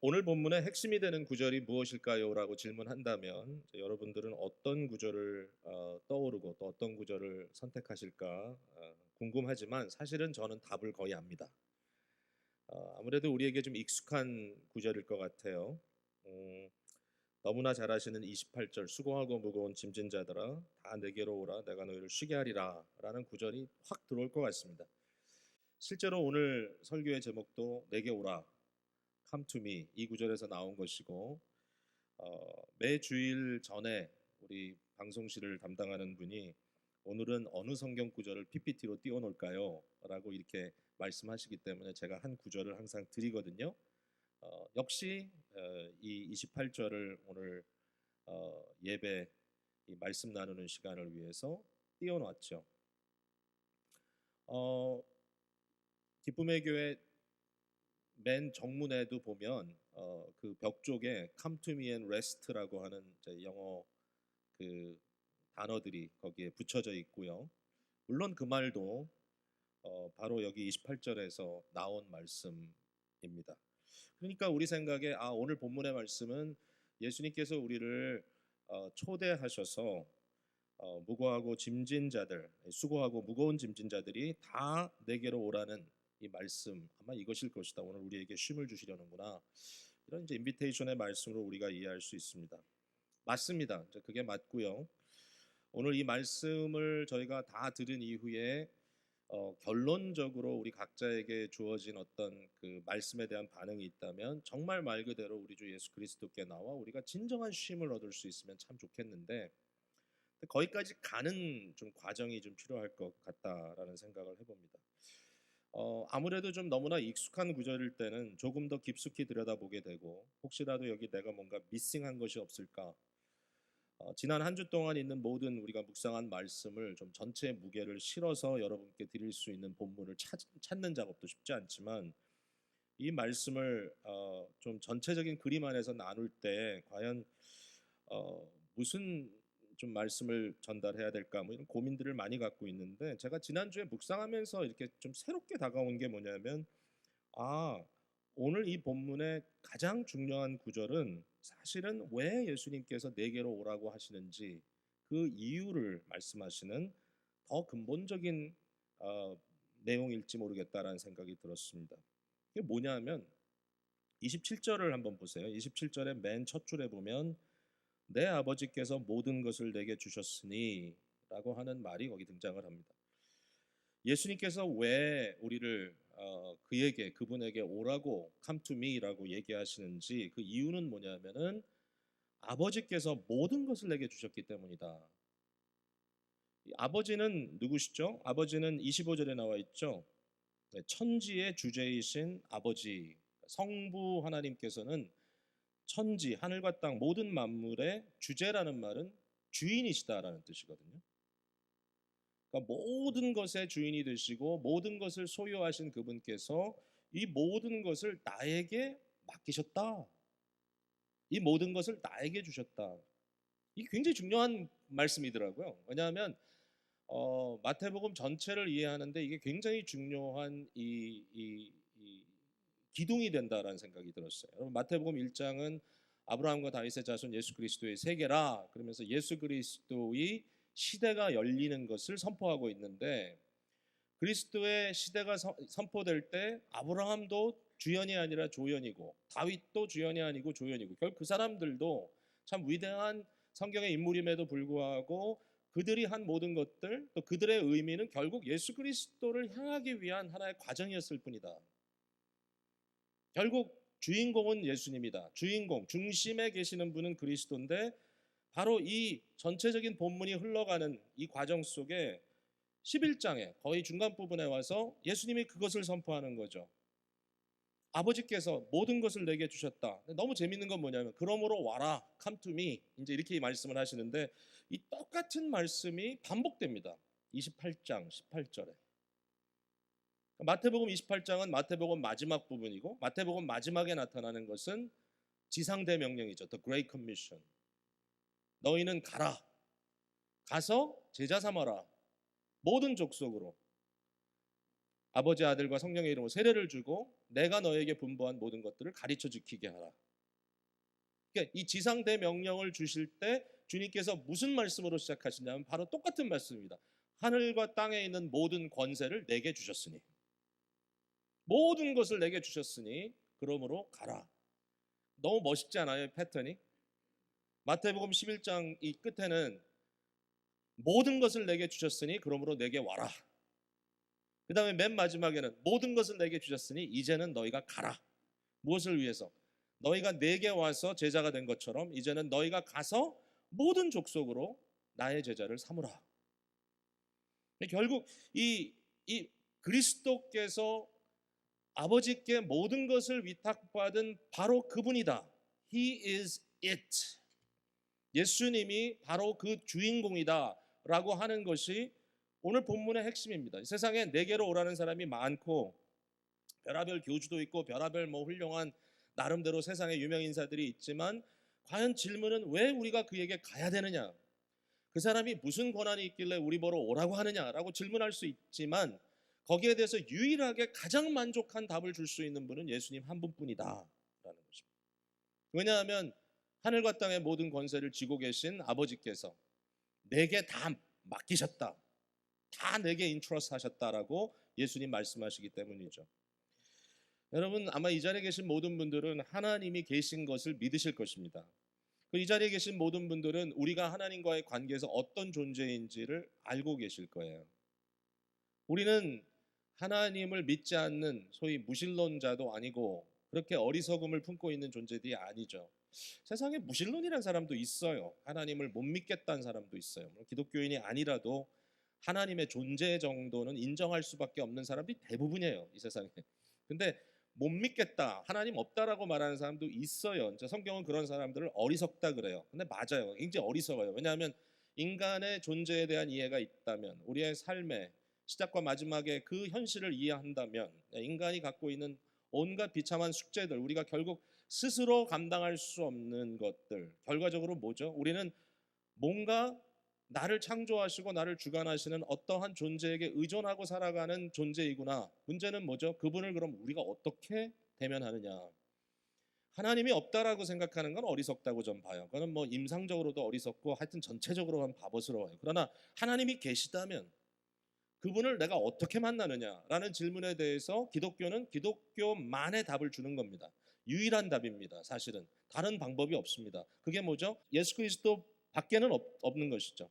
오늘 본문의 핵심이 되는 구절이 무엇일까요? 라고 질문한다면 여러분들은 어떤 구절을 떠오르고 또 어떤 구절을 선택하실까 궁금하지만 사실은 저는 답을 거의 압니다. 아무래도 우리에게 좀 익숙한 구절일 것 같아요. 음, 너무나 잘 아시는 28절 수고하고 무거운 짐진 자들아 다 내게로 오라 내가 너희를 쉬게 하리라 라는 구절이 확 들어올 것 같습니다. 실제로 오늘 설교의 제목도 내게 오라 Come to me 이 구절에서 나온 것이고 매 주일 전에 우리 방송실을 담당하는 분이 오늘은 어느 성경 구절을 PPT로 띄워놓을까요? 라고 이렇게 말씀하시기 때문에 제가 한 구절을 항상 드리거든요. 역시 이 28절을 오늘 예배 이 말씀 나누는 시간을 위해서 띄워놨죠. 어, 기쁨의 교회 맨 정문에도 보면 그 벽 쪽에 Come to me and rest라고 하는 이제 영어 그 단어들이 거기에 붙여져 있고요. 물론 그 말도 바로 여기 28절에서 나온 말씀입니다. 그러니까 우리 생각에 오늘 본문의 말씀은 예수님께서 우리를 초대하셔서 무거워하고 짐진 자들, 수고하고 무거운 짐진 자들이 다 내게로 오라는 이 말씀 아마 이것일 것이다. 오늘 우리에게 쉼을 주시려는구나. 이런 이제 인비테이션의 말씀으로 우리가 이해할 수 있습니다. 맞습니다. 이제 그게 맞고요. 오늘 이 말씀을 저희가 다 들은 이후에 결론적으로 우리 각자에게 주어진 어떤 그 말씀에 대한 반응이 있다면 정말 말 그대로 우리 주 예수 그리스도께 나와 우리가 진정한 쉼을 얻을 수 있으면 참 좋겠는데 거기까지 가는 좀 과정이 좀 필요할 것 같다라는 생각을 해봅니다. 아무래도 좀 너무나 익숙한 구절일 때는 조금 더 깊숙이 들여다보게 되고 혹시라도 여기 내가 뭔가 미싱한 것이 없을까 지난 한 주 동안 있는 모든 우리가 묵상한 말씀을 좀 전체 무게를 실어서 여러분께 드릴 수 있는 본문을 찾는 작업도 쉽지 않지만 이 말씀을 좀 전체적인 그림 안에서 나눌 때 과연 무슨 좀 말씀을 전달해야 될까 뭐 이런 고민들을 많이 갖고 있는데 제가 지난주에 묵상하면서 이렇게 좀 새롭게 다가온 게 뭐냐면 아, 오늘 이 본문의 가장 중요한 구절은 사실은 왜 예수님께서 내게로 오라고 하시는지 그 이유를 말씀하시는 더 근본적인 어, 내용일지 모르겠다라는 생각이 들었습니다. 이게 뭐냐면 27절을 한번 보세요. 27절의 맨 첫 줄에 보면 내 아버지께서 모든 것을 내게 주셨으니 라고 하는 말이 거기 등장을 합니다. 예수님께서 왜 우리를 그에게 그분에게 오라고 come to me라고 얘기하시는지 그 이유는 뭐냐면은 아버지께서 모든 것을 내게 주셨기 때문이다. 아버지는 누구시죠? 아버지는 25절에 나와 있죠. 네, 천지의 주제이신 아버지 성부 하나님께서는 천지 하늘과 땅 모든 만물의 주제라는 말은 주인이시다라는 뜻이거든요. 그러니까 모든 것의 주인이 되시고 모든 것을 소유하신 그분께서 이 모든 것을 나에게 맡기셨다. 이 모든 것을 나에게 주셨다. 이 굉장히 중요한 말씀이더라고요. 왜냐하면 마태복음 전체를 이해하는데 이게 굉장히 중요한 이 기둥이 된다라는 생각이 들었어요. 여러분 마태복음 1장은 아브라함과 다윗의 자손 예수 그리스도의 세계라 그러면서 예수 그리스도의 시대가 열리는 것을 선포하고 있는데 그리스도의 시대가 선포될 때 아브라함도 주연이 아니라 조연이고 다윗도 주연이 아니고 조연이고 결국 그 사람들도 참 위대한 성경의 인물임에도 불구하고 그들이 한 모든 것들 또 그들의 의미는 결국 예수 그리스도를 향하기 위한 하나의 과정이었을 뿐이다. 결국 주인공은 예수님이다. 주인공 중심에 계시는 분은 그리스도인데 바로 이 전체적인 본문이 흘러가는 이 과정 속에 11장에 거의 중간 부분에 와서 예수님이 그것을 선포하는 거죠. 아버지께서 모든 것을 내게 주셨다. 너무 재밌는 건 뭐냐면 그러므로 와라, come to me. 이제 이렇게 말씀을 하시는데 이 똑같은 말씀이 반복됩니다. 28장 18절에. 마태복음 28장은 마태복음 마지막 부분이고 마태복음 마지막에 나타나는 것은 지상대 명령이죠. The Great Commission. 너희는 가라. 가서 제자 삼아라. 모든 족속으로. 아버지, 아들과 성령의 이름으로 세례를 주고 내가 너에게 분부한 모든 것들을 가르쳐 지키게 하라. 그러니까 이 지상대 명령을 주실 때 주님께서 무슨 말씀으로 시작하시냐면 바로 똑같은 말씀입니다. 하늘과 땅에 있는 모든 권세를 내게 주셨으니, 모든 것을 내게 주셨으니 그러므로 가라. 너무 멋있지 않아요, 패턴이? 마태복음 11장 이 끝에는 모든 것을 내게 주셨으니 그러므로 내게 와라. 그 다음에 맨 마지막에는 모든 것을 내게 주셨으니 이제는 너희가 가라. 무엇을 위해서? 너희가 내게 와서 제자가 된 것처럼 이제는 너희가 가서 모든 족속으로 나의 제자를 삼으라. 결국 이 그리스도께서 아버지께 모든 것을 위탁받은 바로 그분이다. He is it. 예수님이 바로 그 주인공이다 라고 하는 것이 오늘 본문의 핵심입니다. 세상에 내게로 오라는 사람이 많고 별하별 교주도 있고 별하별 훌륭한 나름대로 세상에 유명 인사들이 있지만 과연 질문은 왜 우리가 그에게 가야 되느냐? 그 사람이 무슨 권한이 있길래 우리 보러 오라고 하느냐라고 질문할 수 있지만 거기에 대해서 유일하게 가장 만족한 답을 줄 수 있는 분은 예수님 한 분뿐이다라는 것입니다. 왜냐하면 하늘과 땅의 모든 권세를 쥐고 계신 아버지께서 내게 다 맡기셨다. 다 내게 인트러스트 하셨다라고 예수님 말씀하시기 때문이죠. 여러분 아마 이 자리에 계신 모든 분들은 하나님이 계신 것을 믿으실 것입니다. 이 자리에 계신 모든 분들은 우리가 하나님과의 관계에서 어떤 존재인지를 알고 계실 거예요. 우리는 하나님을 믿지 않는 소위 무신론자도 아니고 그렇게 어리석음을 품고 있는 존재들이 아니죠. 세상에 무신론이라는 사람도 있어요. 하나님을 못 믿겠다는 사람도 있어요. 기독교인이 아니라도 하나님의 존재 정도는 인정할 수밖에 없는 사람들이 대부분이에요, 이 세상에. 근데 못 믿겠다, 하나님 없다라고 말하는 사람도 있어요. 성경은 그런 사람들을 어리석다 그래요. 근데 맞아요. 굉장히 어리석어요. 왜냐하면 인간의 존재에 대한 이해가 있다면, 우리의 삶의 시작과 마지막에 그 현실을 이해한다면 인간이 갖고 있는 온갖 비참한 숙제들, 우리가 결국 스스로 감당할 수 없는 것들, 결과적으로 뭐죠? 우리는 뭔가 나를 창조하시고 나를 주관하시는 어떠한 존재에게 의존하고 살아가는 존재이구나. 문제는 뭐죠? 그분을 그럼 우리가 어떻게 대면하느냐. 하나님이 없다라고 생각하는 건 어리석다고 좀 봐요. 그거는 임상적으로도 어리석고 하여튼 전체적으로는 바보스러워요. 그러나 하나님이 계시다면 그분을 내가 어떻게 만나느냐라는 질문에 대해서 기독교는 기독교만의 답을 주는 겁니다. 유일한 답입니다. 사실은 다른 방법이 없습니다. 그게 뭐죠? 예수 그리스도 밖에는 없는 것이죠.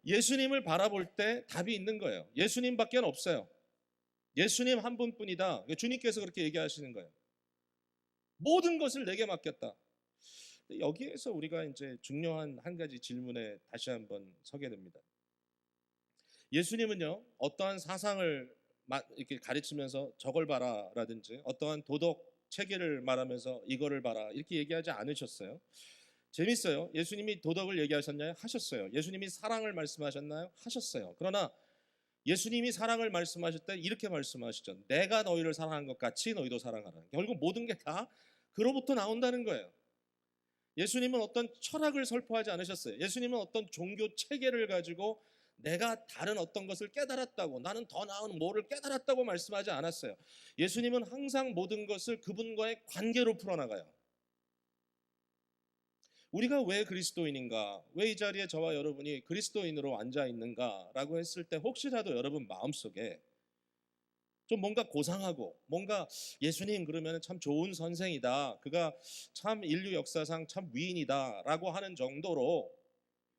예수님을 바라볼 때 답이 있는 거예요. 예수님 밖에는 없어요. 예수님 한 분뿐이다. 주님께서 그렇게 얘기하시는 거예요. 모든 것을 내게 맡겼다. 여기에서 우리가 이제 중요한 한 가지 질문에 다시 한번 서게 됩니다. 예수님은요, 어떠한 사상을 이렇게 가르치면서 저걸 봐라라든지 어떠한 도덕 체계를 말하면서 이거를 봐라 이렇게 얘기하지 않으셨어요. 재밌어요. 예수님이 도덕을 얘기하셨나요? 하셨어요. 예수님이 사랑을 말씀하셨나요? 하셨어요. 그러나 예수님이 사랑을 말씀하실 때 이렇게 말씀하시죠. 내가 너희를 사랑한 것 같이 너희도 사랑하라. 결국 모든 게 다 그로부터 나온다는 거예요. 예수님은 어떤 철학을 설포하지 않으셨어요. 예수님은 어떤 종교 체계를 가지고 내가 다른 어떤 것을 깨달았다고, 나는 더 나은 뭐를 깨달았다고 말씀하지 않았어요. 예수님은 항상 모든 것을 그분과의 관계로 풀어나가요. 우리가 왜 그리스도인인가? 왜 이 자리에 저와 여러분이 그리스도인으로 앉아 있는가? 라고 했을 때 혹시라도 여러분 마음속에 좀 뭔가 고상하고 뭔가 예수님 그러면 참 좋은 선생이다. 그가 참 인류 역사상 참 위인이다. 라고 하는 정도로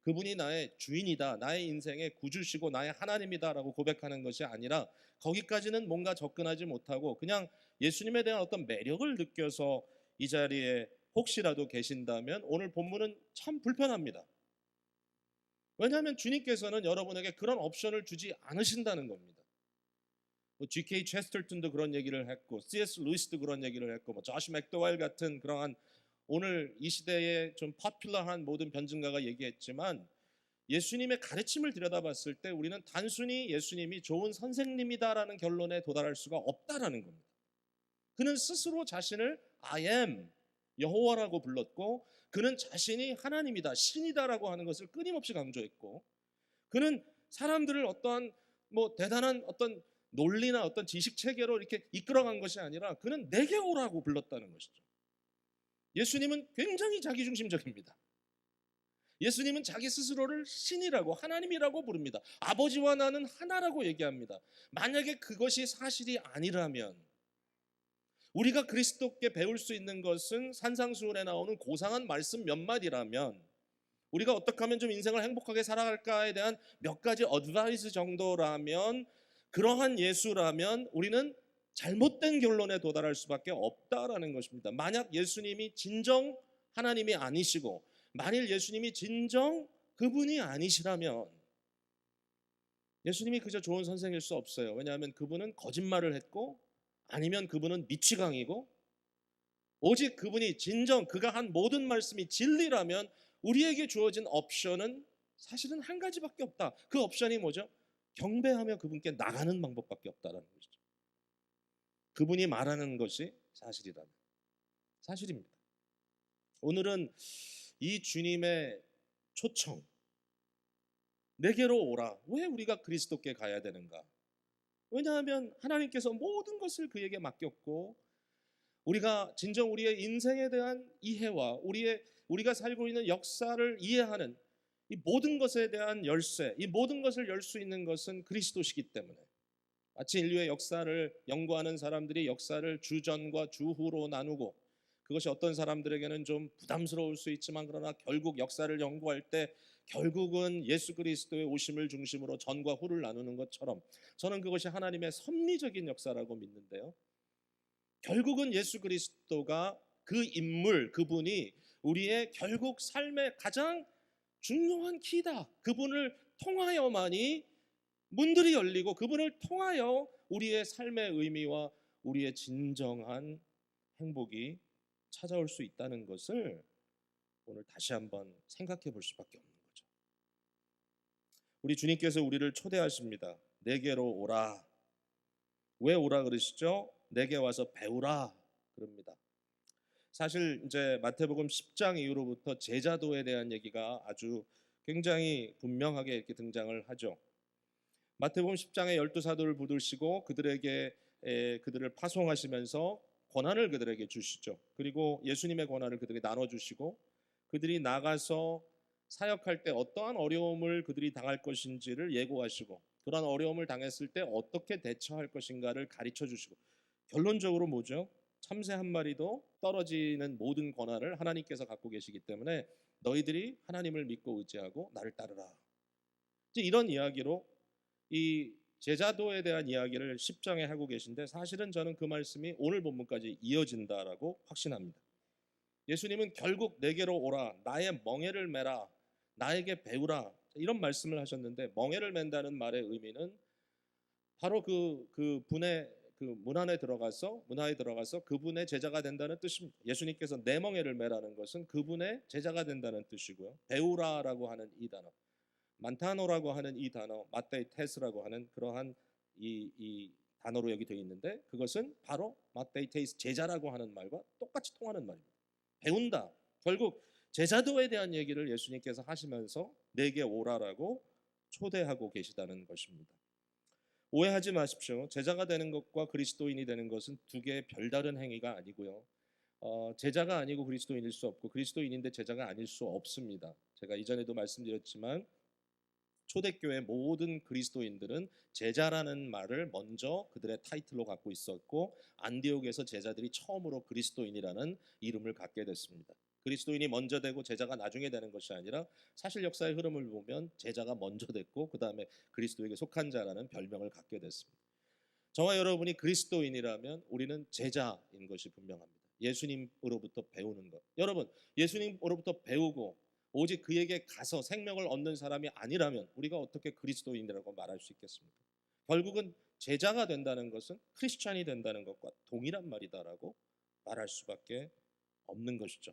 그분이 나의 주인이다. 나의 인생의 구주시고 나의 하나님이다. 라고 고백하는 것이 아니라 거기까지는 뭔가 접근하지 못하고 그냥 예수님에 대한 어떤 매력을 느껴서 이 자리에 혹시라도 계신다면 오늘 본문은 참 불편합니다. 왜냐하면 주님께서는 여러분에게 그런 옵션을 주지 않으신다는 겁니다. G.K. 체스터턴도 그런 얘기를 했고 C.S. 루이스도 그런 얘기를 했고 조시 맥도웰 같은 그러한 오늘 이 시대에 좀 포퓰러한 모든 변증가가 얘기했지만 예수님의 가르침을 들여다봤을 때 우리는 단순히 예수님이 좋은 선생님이다라는 결론에 도달할 수가 없다라는 겁니다. 그는 스스로 자신을 I am 여호와라고 불렀고 그는 자신이 하나님이다, 신이다라고 하는 것을 끊임없이 강조했고 그는 사람들을 어떠한 대단한 어떤 논리나 어떤 지식 체계로 이렇게 이끌어간 것이 아니라 그는 내게 오라고 불렀다는 것이죠. 예수님은 굉장히 자기중심적입니다. 예수님은 자기 스스로를 신이라고, 하나님이라고 부릅니다. 아버지와 나는 하나라고 얘기합니다. 만약에 그것이 사실이 아니라면, 우리가 그리스도께 배울 수 있는 것은 산상수훈에 나오는 고상한 말씀 몇 마디라면, 우리가 어떻게 하면 좀 인생을 행복하게 살아갈까에 대한 몇 가지 어드바이스 정도라면, 그러한 예수라면 우리는 잘못된 결론에 도달할 수밖에 없다라는 것입니다. 만약 예수님이 진정 하나님이 아니시고, 만일 예수님이 진정 그분이 아니시라면 예수님이 그저 좋은 선생일 수 없어요. 왜냐하면 그분은 거짓말을 했고, 아니면 그분은 미치광이고, 오직 그분이 진정 그가 한 모든 말씀이 진리라면 우리에게 주어진 옵션은 사실은 한 가지밖에 없다. 그 옵션이 뭐죠? 경배하며 그분께 나가는 방법밖에 없다라는 것이죠. 그분이 말하는 것이 사실이라면. 사실입니다. 오늘은 이 주님의 초청, 내게로 오라. 왜 우리가 그리스도께 가야 되는가? 왜냐하면 하나님께서 모든 것을 그에게 맡겼고, 우리가 진정 우리의 인생에 대한 이해와 우리가 살고 있는 역사를 이해하는 이 모든 것에 대한 열쇠, 이 모든 것을 열 수 있는 것은 그리스도시기 때문에, 마치 인류의 역사를 연구하는 사람들이 역사를 주전과 주후로 나누고, 그것이 어떤 사람들에게는 좀 부담스러울 수 있지만 그러나 결국 역사를 연구할 때 결국은 예수 그리스도의 오심을 중심으로 전과 후를 나누는 것처럼, 저는 그것이 하나님의 섭리적인 역사라고 믿는데요. 결국은 예수 그리스도가 그 인물, 그분이 우리의 결국 삶의 가장 중요한 키다. 그분을 통하여만이 문들이 열리고, 그분을 통하여 우리의 삶의 의미와 우리의 진정한 행복이 찾아올 수 있다는 것을 오늘 다시 한번 생각해 볼 수밖에 없는 거죠. 우리 주님께서 우리를 초대하십니다. 내게로 오라. 왜 오라 그러시죠? 내게 와서 배우라 그럽니다. 사실 이제 마태복음 10장 이후로부터 제자도에 대한 얘기가 아주 굉장히 분명하게 이렇게 등장을 하죠. 마태복음 10장에 12사도를 부르시고 그들을 파송하시면서 권한을 그들에게 주시죠. 그리고 예수님의 권한을 그들에게 나눠주시고, 그들이 나가서 사역할 때 어떠한 어려움을 그들이 당할 것인지를 예고하시고, 그런 어려움을 당했을 때 어떻게 대처할 것인가를 가르쳐 주시고, 결론적으로 뭐죠? 참새 한 마리도 떨어지는 모든 권한을 하나님께서 갖고 계시기 때문에 너희들이 하나님을 믿고 의지하고 나를 따르라. 이제 이런 이야기로 이 제자도에 대한 이야기를 10장에 하고 계신데, 사실은 저는 그 말씀이 오늘 본문까지 이어진다라고 확신합니다. 예수님은 결국 내게로 오라, 나의 멍에를 메라, 나에게 배우라, 이런 말씀을 하셨는데, 멍에를 맨다는 말의 의미는 바로 그 분의 그 문화에 들어가서 그분의 제자가 된다는 뜻입니다. 예수님께서 내 멍에를 메라는 것은 그분의 제자가 된다는 뜻이고요. 배우라라고 하는 이 단어, 만타노라고 하는 이 단어, 마테이테스라고 하는 그러한 이 단어로 여기 되어 있는데, 그것은 바로 마테이테스, 제자라고 하는 말과 똑같이 통하는 말입니다. 배운다. 결국 제자도에 대한 얘기를 예수님께서 하시면서 내게 오라라고 초대하고 계시다는 것입니다. 오해하지 마십시오. 제자가 되는 것과 그리스도인이 되는 것은 두 개의 별다른 행위가 아니고요. 제자가 아니고 그리스도인일 수 없고, 그리스도인인데 제자가 아닐 수 없습니다. 제가 이전에도 말씀드렸지만 초대교회 모든 그리스도인들은 제자라는 말을 먼저 그들의 타이틀로 갖고 있었고, 안디옥에서 제자들이 처음으로 그리스도인이라는 이름을 갖게 됐습니다. 그리스도인이 먼저 되고 제자가 나중에 되는 것이 아니라, 사실 역사의 흐름을 보면 제자가 먼저 됐고 그 다음에 그리스도에게 속한 자라는 별명을 갖게 됐습니다. 저와 여러분이 그리스도인이라면 우리는 제자인 것이 분명합니다. 예수님으로부터 배우는 것. 여러분, 예수님으로부터 배우고 오직 그에게 가서 생명을 얻는 사람이 아니라면 우리가 어떻게 그리스도인이라고 말할 수 있겠습니까? 결국은 제자가 된다는 것은 크리스찬이 된다는 것과 동일한 말이다라고 말할 수밖에 없는 것이죠.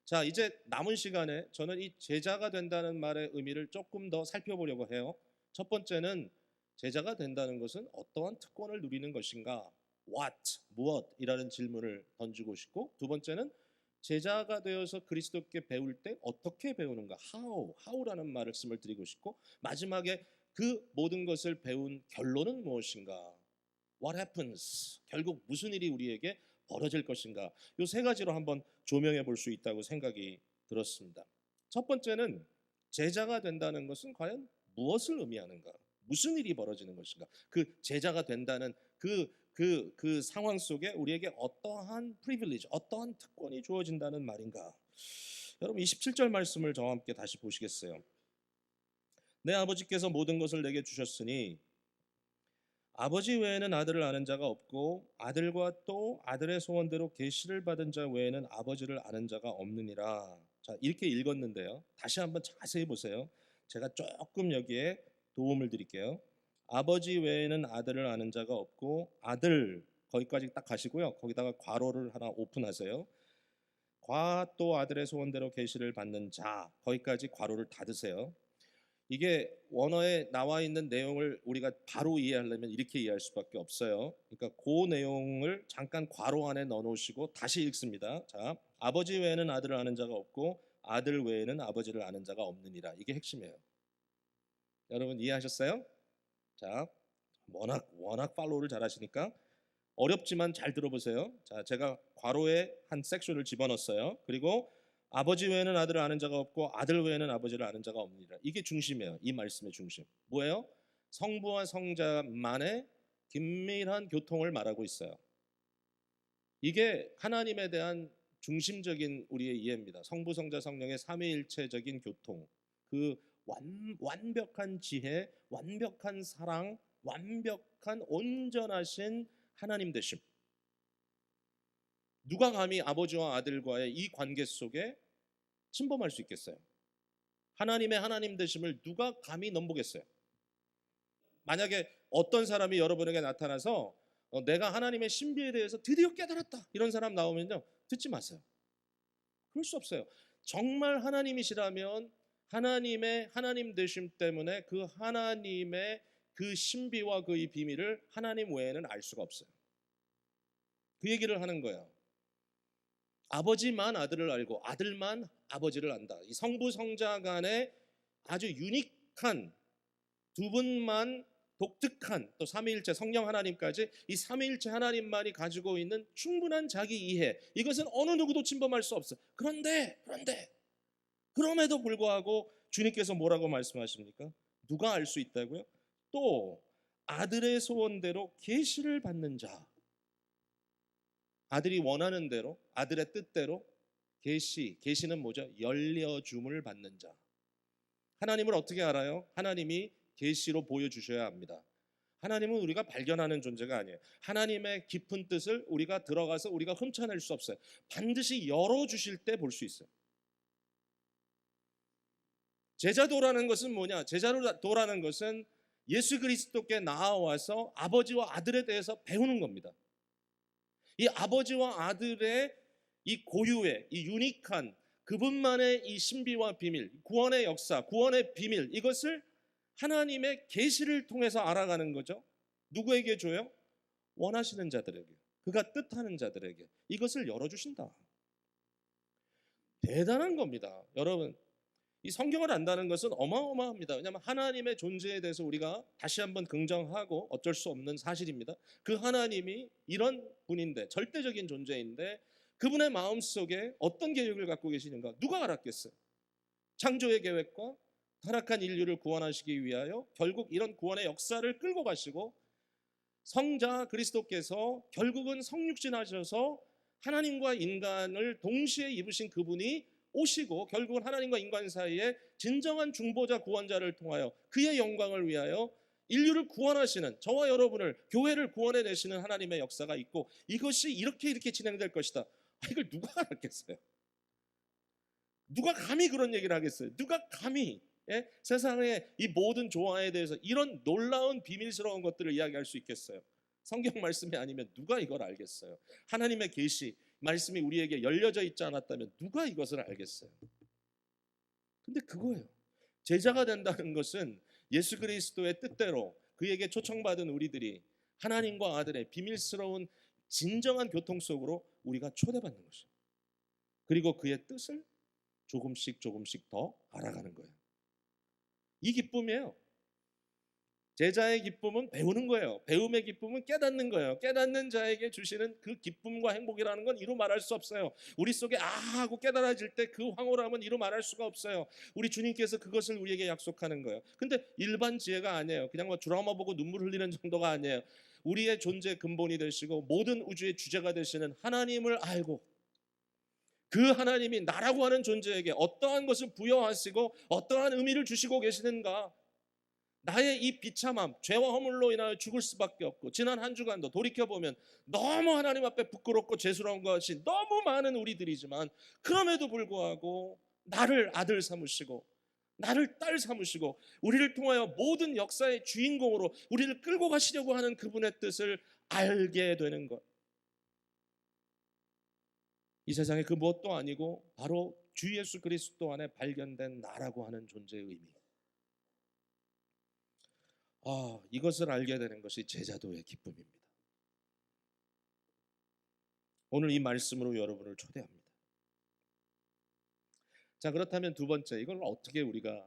자, 이제 남은 시간에 저는 이 제자가 된다는 말의 의미를 조금 더 살펴보려고 해요. 첫 번째는 제자가 된다는 것은 어떠한 특권을 누리는 것인가? What, 무엇이라는 질문을 던지고 싶고, 두 번째는 제자가 되어서 그리스도께 배울 때 어떻게 배우는가? How라는 말씀을 드리고 싶고, 마지막에 그 모든 것을 배운 결론은 무엇인가? What happens? 결국 무슨 일이 우리에게 벌어질 것인가? 이 세 가지로 한번 조명해 볼 수 있다고 생각이 들었습니다. 첫 번째는 제자가 된다는 것은 과연 무엇을 의미하는가? 무슨 일이 벌어지는 것인가? 그 제자가 된다는 그 상황 속에 우리에게 어떠한 프리빌리지, 어떠한 특권이 주어진다는 말인가? 여러분 27절 말씀을 저와 함께 다시 보시겠어요? 내 아버지께서 모든 것을 내게 주셨으니 아버지 외에는 아들을 아는 자가 없고 아들과 또 아들의 소원대로 계시를 받은 자 외에는 아버지를 아는 자가 없느니라. 자, 이렇게 읽었는데요. 다시 한번 자세히 보세요. 제가 조금 여기에 도움을 드릴게요. 아버지 외에는 아들을 아는 자가 없고 아들 거기까지 딱 가시고요. 거기다가 괄호를 하나 오픈하세요. 과 또 아들의 소원대로 계시를 받는 자 거기까지 괄호를 닫으세요. 이게 원어에 나와 있는 내용을 우리가 바로 이해하려면 이렇게 이해할 수밖에 없어요. 그러니까 그 내용을 잠깐 괄호 안에 넣어 놓으시고 다시 읽습니다. 자, 아버지 외에는 아들을 아는 자가 없고 아들 외에는 아버지를 아는 자가 없느니라. 이게 핵심이에요. 여러분 이해하셨어요? 자, 워낙 팔로우를 잘하시니까 어렵지만 잘 들어보세요. 자, 제가 괄호에 한 섹션을 집어넣었어요. 그리고 아버지 외에는 아들을 아는 자가 없고 아들 외에는 아버지를 아는 자가 없느니라. 이게 중심이에요. 이 말씀의 중심. 뭐예요? 성부와 성자만의 긴밀한 교통을 말하고 있어요. 이게 하나님에 대한 중심적인 우리의 이해입니다. 성부, 성자, 성령의 삼위일체적인 교통. 그 완벽한 지혜, 완벽한 사랑, 완벽한 온전하신 하나님 되심. 누가 감히 아버지와 아들과의 이 관계 속에 침범할 수 있겠어요? 하나님의 하나님 되심을 누가 감히 넘보겠어요? 만약에 어떤 사람이 여러분에게 나타나서 내가 하나님의 신비에 대해서 드디어 깨달았다 이런 사람 나오면요 듣지 마세요. 그럴 수 없어요. 정말 하나님이시라면 하나님의 하나님 되심 때문에 그 하나님의 그 신비와 그의 비밀을 하나님 외에는 알 수가 없어요. 그 얘기를 하는 거예요. 아버지만 아들을 알고 아들만 아버지를 안다. 이 성부 성자 간의 아주 유니크한 두 분만 독특한 또 삼위일체 성령 하나님까지 이 삼위일체 하나님만이 가지고 있는 충분한 자기 이해, 이것은 어느 누구도 침범할 수 없어요. 그런데 그럼에도 불구하고 주님께서 뭐라고 말씀하십니까? 누가 알 수 있다고요? 또 아들의 소원대로 계시를 받는 자, 아들이 원하는 대로 아들의 뜻대로 계시는 뭐죠? 열려줌을 받는 자. 하나님을 어떻게 알아요? 하나님이 계시로 보여주셔야 합니다. 하나님은 우리가 발견하는 존재가 아니에요. 하나님의 깊은 뜻을 우리가 들어가서 우리가 훔쳐낼 수 없어요. 반드시 열어주실 때 볼 수 있어요. 제자도라는 것은 뭐냐? 제자도라는 것은 예수 그리스도께 나아와서 아버지와 아들에 대해서 배우는 겁니다. 이 아버지와 아들의 이 고유의 이 유니크한 그분만의 이 신비와 비밀, 구원의 역사, 구원의 비밀, 이것을 하나님의 계시를 통해서 알아가는 거죠. 누구에게 줘요? 원하시는 자들에게, 그가 뜻하는 자들에게 이것을 열어주신다. 대단한 겁니다. 여러분, 이 성경을 안다는 것은 어마어마합니다. 왜냐하면 하나님의 존재에 대해서 우리가 다시 한번 긍정하고 어쩔 수 없는 사실입니다. 그 하나님이 이런 분인데, 절대적인 존재인데 그분의 마음속에 어떤 계획을 갖고 계시는가 누가 알았겠어요? 창조의 계획과 타락한 인류를 구원하시기 위하여 결국 이런 구원의 역사를 끌고 가시고 성자 그리스도께서 결국은 성육신하셔서 하나님과 인간을 동시에 입으신 그분이 오시고 결국은 하나님과 인간 사이에 진정한 중보자 구원자를 통하여 그의 영광을 위하여 인류를 구원하시는, 저와 여러분을, 교회를 구원해내시는 하나님의 역사가 있고 이것이 이렇게 진행될 것이다. 이걸 누가 알았겠어요? 누가 감히 그런 얘기를 하겠어요? 누가 감히 세상의 이 모든 조화에 대해서 이런 놀라운 비밀스러운 것들을 이야기할 수 있겠어요? 성경 말씀이 아니면 누가 이걸 알겠어요? 하나님의 계시 말씀이 우리에게 열려져 있지 않았다면 누가 이것을 알겠어요? 근데 그거예요. 제자가 된다는 것은 예수 그리스도의 뜻대로 그에게 초청받은 우리들이 하나님과 아들의 비밀스러운 진정한 교통 속으로 우리가 초대받는 것이에요. 그리고 그의 뜻을 조금씩 더 알아가는 거예요. 이 기쁨이에요. 제자의 기쁨은 배우는 거예요. 배움의 기쁨은 깨닫는 거예요. 깨닫는 자에게 주시는 그 기쁨과 행복이라는 건 이루 말할 수 없어요. 우리 속에 하고 깨달아질 때 그 황홀함은 이루 말할 수가 없어요. 우리 주님께서 그것을 우리에게 약속하는 거예요. 근데 일반 지혜가 아니에요. 그냥 뭐 드라마 보고 눈물 흘리는 정도가 아니에요. 우리의 존재 근본이 되시고 모든 우주의 주제가 되시는 하나님을 알고, 그 하나님이 나라고 하는 존재에게 어떠한 것을 부여하시고 어떠한 의미를 주시고 계시는가, 나의 이 비참함, 죄와 허물로 인하여 죽을 수밖에 없고, 지난 한 주간도 돌이켜보면 너무 하나님 앞에 부끄럽고 죄스러운 것이 너무 많은 우리들이지만, 그럼에도 불구하고 나를 아들 삼으시고 나를 딸 삼으시고 우리를 통하여 모든 역사의 주인공으로 우리를 끌고 가시려고 하는 그분의 뜻을 알게 되는 것, 이 세상에 그 무엇도 아니고 바로 주 예수 그리스도 안에 발견된 나라고 하는 존재의 의미, 이것을 알게 되는 것이 제자도의 기쁨입니다. 오늘 이 말씀으로 여러분을 초대합니다. 자, 그렇다면 두 번째, 이걸 어떻게 우리가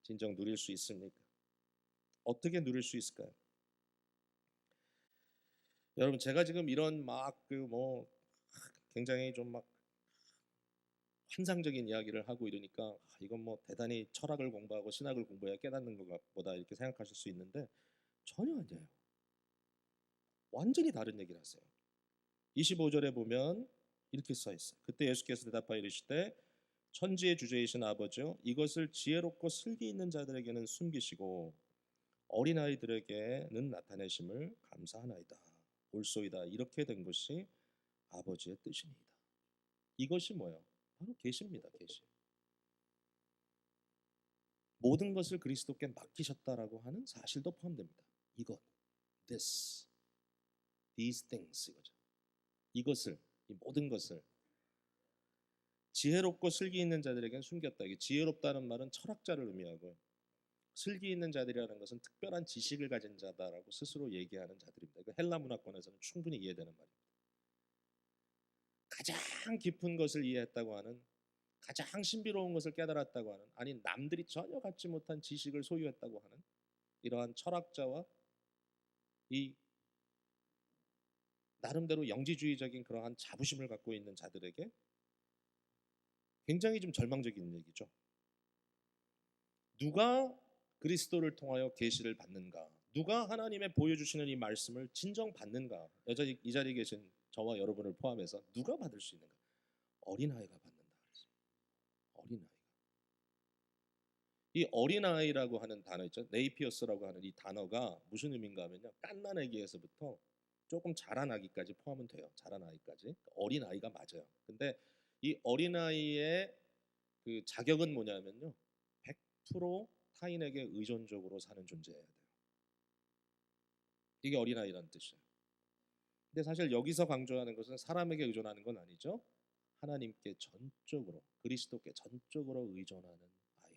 진정 누릴 수 있습니까? 어떻게 누릴 수 있을까요? 여러분, 제가 지금 이런 굉장히 좀 환상적인 이야기를 하고 이러니까 이건 대단히 철학을 공부하고 신학을 공부해야 깨닫는 것보다 이렇게 생각하실 수 있는데, 전혀 아니에요. 완전히 다른 얘기를 하세요. 25절에 보면 이렇게 써 있어요. 그때 예수께서 대답하여 이르시되 천지의 주제이신 아버지여, 이것을 지혜롭고 슬기 있는 자들에게는 숨기시고 어린아이들에게는 나타내심을 감사하나이다. 옳소이다. 이렇게 된 것이 아버지의 뜻이니이다. 이것이 뭐예요? 바로 계시입니다. 계시. 모든 것을 그리스도께 맡기셨다라고 하는 사실도 포함됩니다. 이것, these things, 이거죠. 이것을, 이 모든 것을 지혜롭고 슬기 있는 자들에게는 숨겼다. 이게 지혜롭다는 말은 철학자를 의미하고요, 슬기 있는 자들이라는 것은 특별한 지식을 가진 자다라고 스스로 얘기하는 자들입니다. 그 헬라 문화권에서는 충분히 이해되는 말입니다. 가장 깊은 것을 이해했다고 하는, 가장 신비로운 것을 깨달았다고 하는, 아니 남들이 전혀 갖지 못한 지식을 소유했다고 하는 이러한 철학자와 이 나름대로 영지주의적인 그러한 자부심을 갖고 있는 자들에게 굉장히 좀 절망적인 얘기죠. 누가 그리스도를 통하여 계시를 받는가? 누가 하나님의 보여주시는 이 말씀을 진정 받는가? 여전히 이 자리에 계신 저와 여러분을 포함해서 누가 받을 수 있는가? 어린아이가 받는다. 어린아이가. 이 어린아이라고 하는 단어 있죠. 네이피어스라고 하는 이 단어가 무슨 의미인가 하면요, 갓난아기에서부터 조금 자란 아기까지 포함은 돼요. 자란 아이까지. 어린아이가 맞아요. 근데 이 어린아이의 그 자격은 뭐냐면요, 100% 타인에게 의존적으로 사는 존재여야 돼요. 이게 어린아이라는 뜻이에요. 근데 사실 여기서 강조하는 것은 사람에게 의존하는 건 아니죠. 하나님께 전적으로, 그리스도께 전적으로 의존하는 아이.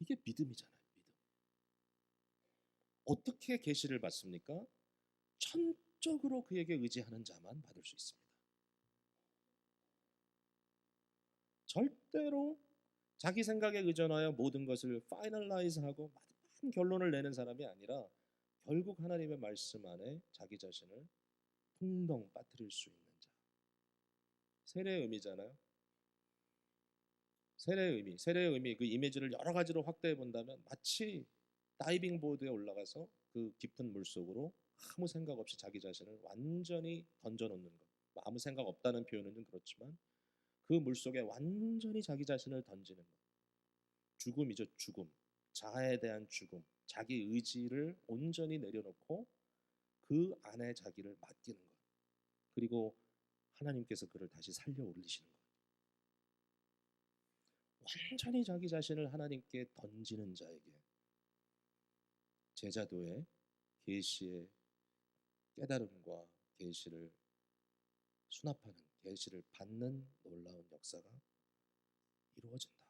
이게 믿음이잖아요. 믿음. 어떻게 계시를 받습니까? 전적으로 그에게 의지하는 자만 받을 수 있습니다. 절대로 자기 생각에 의존하여 모든 것을 파이널라이즈하고 많은 결론을 내는 사람이 아니라 결국 하나님의 말씀 안에 자기 자신을 풍덩 빠뜨릴 수 있는 자. 세례의 의미잖아요. 세례의 의미, 그 이미지를 여러 가지로 확대해 본다면 마치 다이빙 보드에 올라가서 그 깊은 물 속으로 아무 생각 없이 자기 자신을 완전히 던져놓는 것. 아무 생각 없다는 표현은 좀 그렇지만 그 물 속에 완전히 자기 자신을 던지는 것. 죽음이죠, 죽음. 자아에 대한 죽음. 자기 의지를 온전히 내려놓고 그 안에 자기를 맡기는 것. 그리고 하나님께서 그를 다시 살려 올리시는 것. 완전히 자기 자신을 하나님께 던지는 자에게 제자도의 계시의 깨달음과 계시를 수납하는, 계시를 받는 놀라운 역사가 이루어진다.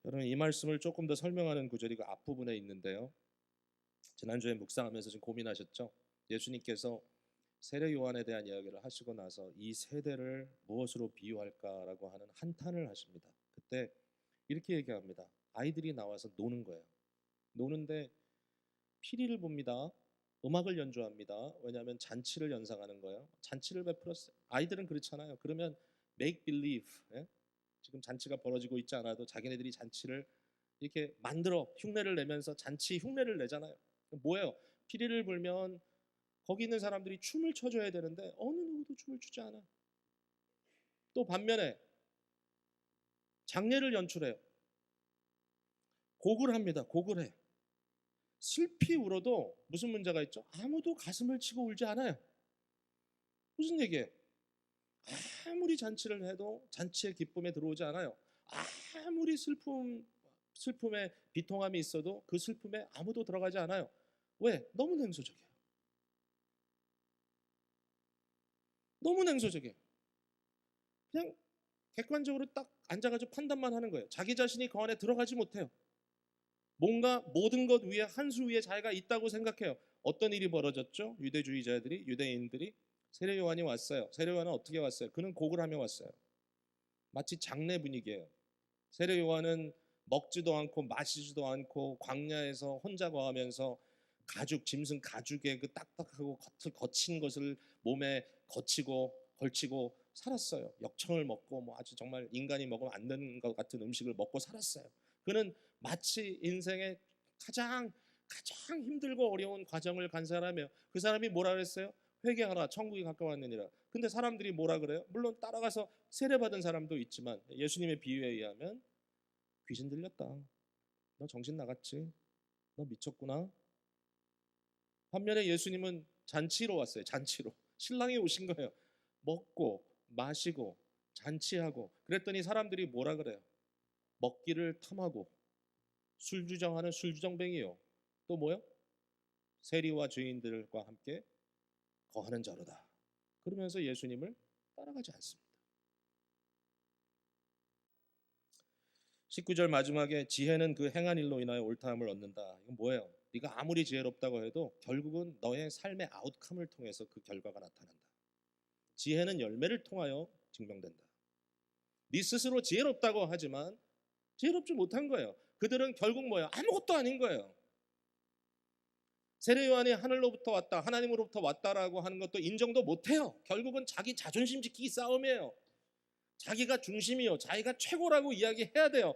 여러분, 이 말씀을 조금 더 설명하는 구절이 그 앞부분에 있는데요, 지난주에 묵상하면서 좀 고민하셨죠? 예수님께서 세례 요한에 대한 이야기를 하시고 나서 이 세대를 무엇으로 비유할까라고 하는 한탄을 하십니다. 그때 이렇게 얘기합니다. 아이들이 나와서 노는 거예요. 노는데 피리를 봅니다. 음악을 연주합니다. 왜냐하면 잔치를 연상하는 거예요. 잔치를 베풀었어요. 아이들은 그렇잖아요. 그러면 make believe, 예? 지금 잔치가 벌어지고 있지 않아도 자기네들이 잔치를 이렇게 만들어 흉내를 내면서 잔치 흉내를 내잖아요. 뭐예요? 피리를 불면 거기 있는 사람들이 춤을 춰줘야 되는데 어느 누구도 춤을 추지 않아. 또 반면에 장례를 연출해요. 곡을 합니다. 곡을 해. 슬피 울어도 무슨 문제가 있죠? 아무도 가슴을 치고 울지 않아요. 무슨 얘기예요? 아무리 잔치를 해도 잔치의 기쁨에 들어오지 않아요. 아무리 슬픔에 비통함이 있어도 그 슬픔에 아무도 들어가지 않아요. 왜? 너무 냉소적이에요. 너무 냉소적이에요. 그냥 객관적으로 딱 앉아가지고 판단만 하는 거예요. 자기 자신이 그 안에 들어가지 못해요. 뭔가 모든 것 위에 한 수 위에 자기가 있다고 생각해요. 어떤 일이 벌어졌죠? 유대인들이 세례 요한이 왔어요. 세례 요한은 어떻게 왔어요? 그는 곡을 하며 왔어요. 마치 장례 분위기예요. 세례 요한은 먹지도 않고 마시지도 않고 광야에서 혼자 거하면서 짐승 가죽의 그 딱딱하고 거친 것을 몸에 걸치고 살았어요. 역청을 먹고 뭐 아주 정말 인간이 먹으면 안 되는 것 같은 음식을 먹고 살았어요. 그는 마치 인생의 가장 힘들고 어려운 과정을 간 사람이에요. 그 사람이 뭐라 그랬어요? 회개하라, 천국이 가까웠느니라. 근데 사람들이 뭐라 그래요? 물론 따라가서 세례받은 사람도 있지만 예수님의 비유에 의하면 귀신 들렸다, 너 정신 나갔지, 너 미쳤구나. 반면에 예수님은 잔치로 왔어요. 잔치로 신랑이 오신 거예요. 먹고 마시고 잔치하고. 그랬더니 사람들이 뭐라 그래요? 먹기를 탐하고 술주정하는 술주정뱅이요. 또 뭐요? 세리와 죄인들과 함께 거하는 자로다. 그러면서 예수님을 따라가지 않습니다. 19절 마지막에 지혜는 그 행한 일로 인하여 옳다함을 얻는다. 이건 뭐예요? 네가 아무리 지혜롭다고 해도 결국은 너의 삶의 아웃컴을 통해서 그 결과가 나타난다. 지혜는 열매를 통하여 증명된다. 네 스스로 지혜롭다고 하지만 지혜롭지 못한 거예요. 그들은 결국 뭐예요? 아무것도 아닌 거예요. 세례 요한이 하늘로부터 왔다, 하나님으로부터 왔다라고 하는 것도 인정도 못해요. 결국은 자기 자존심 지키기 싸움이에요. 자기가 중심이요, 자기가 최고라고 이야기해야 돼요.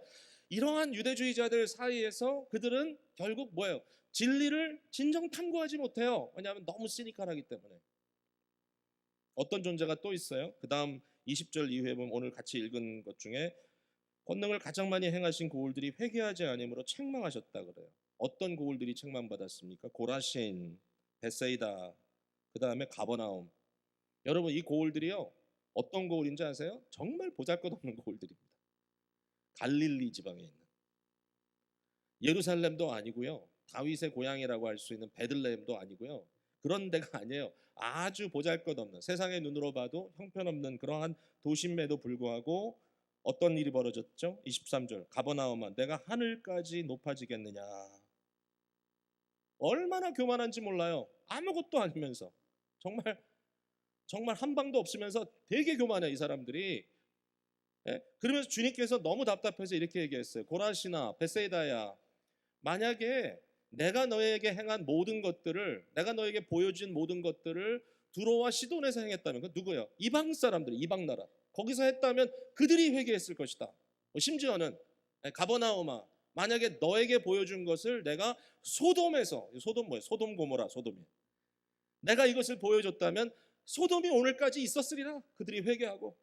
이러한 유대주의자들 사이에서 그들은 결국 뭐예요? 진리를 진정 탐구하지 못해요. 왜냐하면 너무 시니컬하기 때문에. 어떤 존재가 또 있어요. 그 다음 20절 이후에 보면 오늘 같이 읽은 것 중에 권능을 가장 많이 행하신 고울들이 회개하지 아니므로 책망하셨다 그래요. 어떤 고울들이 책망받았습니까? 고라신, 베세이다, 그 다음에 가버나움. 여러분 이 고울들이요, 어떤 고울인지 아세요? 정말 보잘것없는 고울들입니다. 갈릴리 지방에 있는, 예루살렘도 아니고요, 다윗의 고향이라고 할 수 있는 베들레헴도 아니고요, 그런 데가 아니에요. 아주 보잘것없는, 세상의 눈으로 봐도 형편없는 그러한 도심에도 불구하고 어떤 일이 벌어졌죠? 23절 가버나움아 내가 하늘까지 높아지겠느냐. 얼마나 교만한지 몰라요. 아무것도 아니면서 정말 한 방도 없으면서 되게 교만해 이 사람들이. 예? 그러면서 주님께서 너무 답답해서 이렇게 얘기했어요. 고라시나 베세이다야, 만약에 내가 너에게 행한 모든 것들을, 내가 너에게 보여준 모든 것들을 두로와 시돈에서 행했다면, 그 누구예요? 이방 사람들, 이방 나라 거기서 했다면 그들이 회개했을 것이다. 심지어는 가버나움아 만약에 너에게 보여준 것을 내가 소돔에서, 소돔 뭐예요? 소돔 고모라, 소돔이, 내가 이것을 보여줬다면 소돔이 오늘까지 있었으리라. 그들이 회개하고.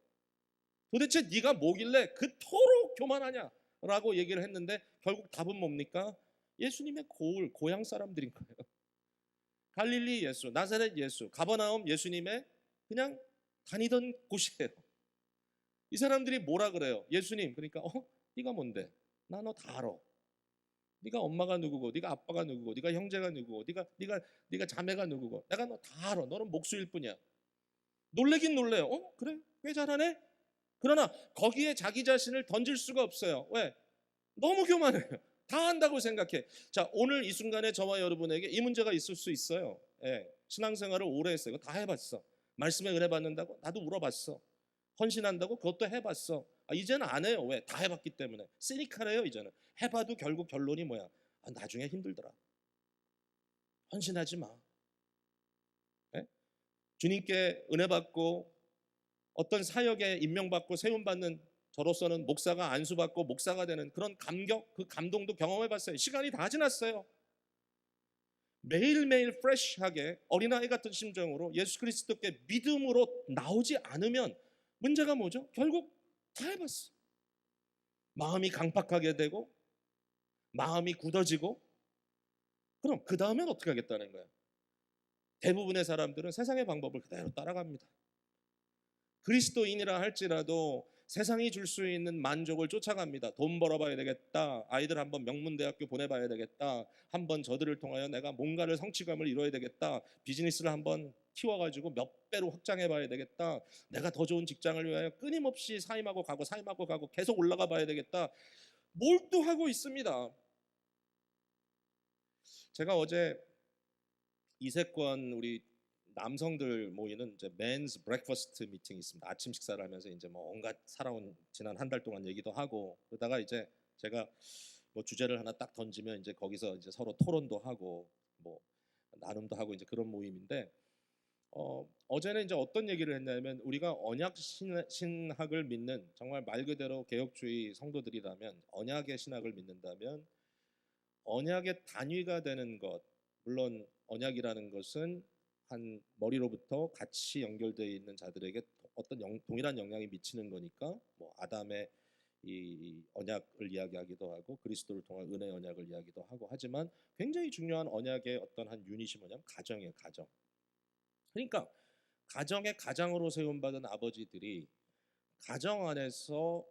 도대체 네가 뭐길래 그토록 교만하냐라고 얘기를 했는데 결국 답은 뭡니까? 예수님의 고향 사람들인 거예요. 갈릴리 예수, 나사렛 예수, 가버나움 예수님의 그냥 다니던 곳이에요. 이 사람들이 뭐라 그래요? 예수님, 그러니까 네가 뭔데? 나 너 다 알아. 네가 엄마가 누구고, 네가 아빠가 누구고, 네가 형제가 누구고, 네가 자매가 누구고, 내가 너 다 알아. 너는 목수일 뿐이야. 놀래긴 놀래요. 그래? 꽤 잘하네? 그러나 거기에 자기 자신을 던질 수가 없어요. 왜? 너무 교만해요. 다 안다고 생각해. 자, 오늘 이 순간에 저와 여러분에게 이 문제가 있을 수 있어요. 예, 신앙생활을 오래 했어요. 다 해봤어. 말씀에 은혜 받는다고? 나도 울어봤어. 헌신한다고? 그것도 해봤어. 이제는 안 해요. 왜? 다 해봤기 때문에. 시니컬해요 이제는. 해봐도 결국 결론이 뭐야? 나중에 힘들더라. 헌신하지 마. 예? 주님께 은혜 받고 어떤 사역에 임명받고 세움받는 저로서는 목사가 안수받고 목사가 되는 그런 감격, 그 감동도 경험해봤어요. 시간이 다 지났어요. 매일매일 프레시하게 어린아이 같은 심정으로 예수 그리스도께 믿음으로 나오지 않으면 문제가 뭐죠? 결국 다 해봤어. 마음이 강팍하게 되고 마음이 굳어지고, 그럼 그 다음엔 어떻게 하겠다는 거예요? 대부분의 사람들은 세상의 방법을 그대로 따라갑니다. 그리스도인이라 할지라도 세상이 줄 수 있는 만족을 쫓아갑니다. 돈 벌어봐야 되겠다. 아이들 한번 명문대학교 보내봐야 되겠다. 한번 저들을 통하여 내가 뭔가를 성취감을 이뤄야 되겠다. 비즈니스를 한번 키워가지고 몇 배로 확장해봐야 되겠다. 내가 더 좋은 직장을 위하여 끊임없이 사임하고 가고 계속 올라가 봐야 되겠다. 몰두하고 있습니다. 제가 어제 이세권 우리 남성들 모이는 이제 맨스 브렉퍼스트 미팅이 있습니다. 아침 식사를 하면서 이제 뭐 온갖 살아온 지난 한 달 동안 얘기도 하고, 그러다가 이제 제가 뭐 주제를 하나 딱 던지면 이제 거기서 이제 서로 토론도 하고 뭐 나눔도 하고 이제 그런 모임인데, 어제는 이제 어떤 얘기를 했냐면, 우리가 언약 신학을 믿는 정말 말 그대로 개혁주의 성도들이라면, 언약의 신학을 믿는다면 언약의 단위가 되는 것, 물론 언약이라는 것은 한 머리로부터 같이 연결되어 있는 자들에게 어떤 동일한 영향이 미치는 거니까, 뭐 아담의 이 언약을 이야기하기도 하고 그리스도를 통한 은혜 언약을 이야기도 하고 하지만, 굉장히 중요한 언약의 어떤 한 유닛이 뭐냐면 가정이에요. 가정. 그러니까 가정의 가장으로 세움받은 아버지들이 가정 안에서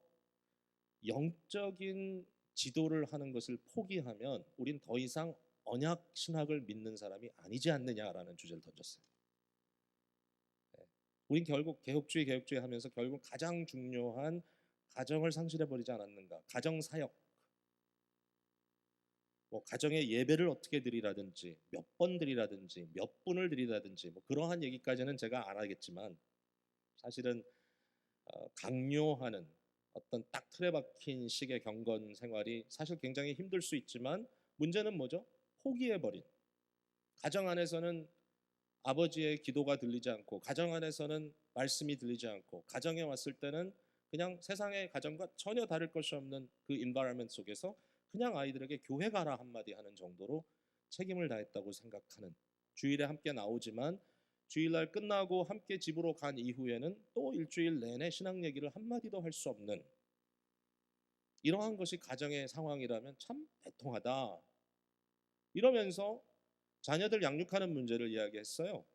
영적인 지도를 하는 것을 포기하면 우린 더 이상 언약 신학을 믿는 사람이 아니지 않느냐라는 주제를 던졌어요. 우린 결국 개혁주의 하면서 결국 가장 중요한 가정을 상실해버리지 않았는가. 가정 사역, 뭐 가정의 예배를 어떻게 드리라든지 몇 번 드리라든지 몇 분을 드리라든지 뭐 그러한 얘기까지는 제가 안 하겠지만, 사실은 강요하는 어떤 딱 틀에 박힌 식의 경건 생활이 사실 굉장히 힘들 수 있지만, 문제는 뭐죠? 포기해버린, 가정 안에서는 아버지의 기도가 들리지 않고, 가정 안에서는 말씀이 들리지 않고, 가정에 왔을 때는 그냥 세상의 가정과 전혀 다를 것이 없는 그 인바이러먼트 속에서 그냥 아이들에게 교회 가라 한마디 하는 정도로 책임을 다했다고 생각하는, 주일에 함께 나오지만 주일날 끝나고 함께 집으로 간 이후에는 또 일주일 내내 신앙 얘기를 한마디도 할 수 없는, 이러한 것이 가정의 상황이라면 참 대통하다. 이러면서 자녀들 양육하는 문제를 이야기했어요.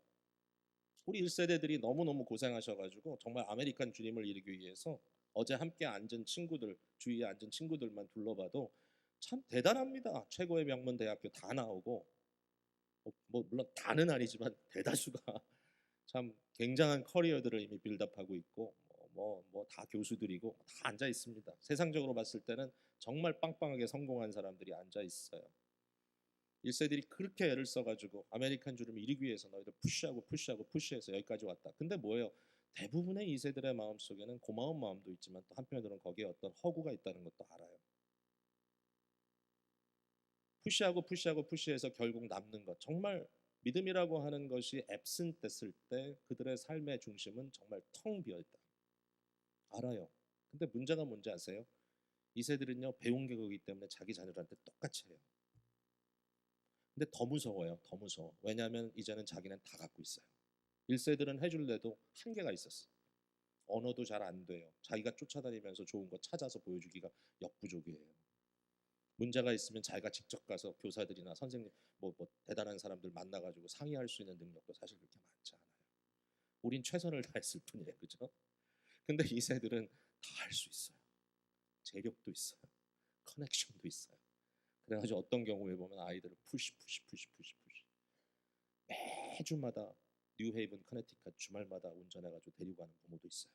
우리 1세대들이 너무너무 고생하셔가지고 정말 아메리칸 주님을 이루기 위해서 어제 함께 앉은 친구들, 주위에 앉은 친구들만 둘러봐도 참 대단합니다. 최고의 명문 대학교 다 나오고, 뭐 물론 다는 아니지만 대다수가 참 굉장한 커리어들을 이미 빌드업하고 있고, 뭐 다 교수들이고 다 앉아 있습니다. 세상적으로 봤을 때는 정말 빵빵하게 성공한 사람들이 앉아 있어요. 1세들이 그렇게 애를 써가지고 아메리칸 주름을 이루기 위해서 너희들 푸시해서 여기까지 왔다. 근데 뭐예요? 대부분의 2세들의 마음속에는 고마운 마음도 있지만 또 한편으로는 거기에 어떤 허구가 있다는 것도 알아요. 푸시해서 결국 남는 것, 정말 믿음이라고 하는 것이 앱센트 됐을 때 그들의 삶의 중심은 정말 텅 비어있다. 알아요. 근데 문제가 뭔지 아세요? 2세들은요 배운 게 그거기 때문에 자기 자녀들한테 똑같이 해요. 근데 더 무서워요. 더 무서워. 왜냐하면 이제는 자기는 다 갖고 있어요. 1세들은 해줄래도 한계가 있었어. 언어도 잘 안 돼요. 자기가 쫓아다니면서 좋은 거 찾아서 보여주기가 역부족이에요. 문제가 있으면 자기가 직접 가서 교사들이나 선생님, 뭐 대단한 사람들 만나가지고 상의할 수 있는 능력도 사실 그렇게 많지 않아요. 우린 최선을 다했을 뿐이에요. 그죠? 근데 2세들은 다 할 수 있어요. 재력도 있어요. 커넥션도 있어요. 그래가지고 어떤 경우에 보면 아이들을 푸시 매주마다 뉴헤이븐 커네티컷 주말마다 운전해가지고 데리고 가는 부모도 있어요.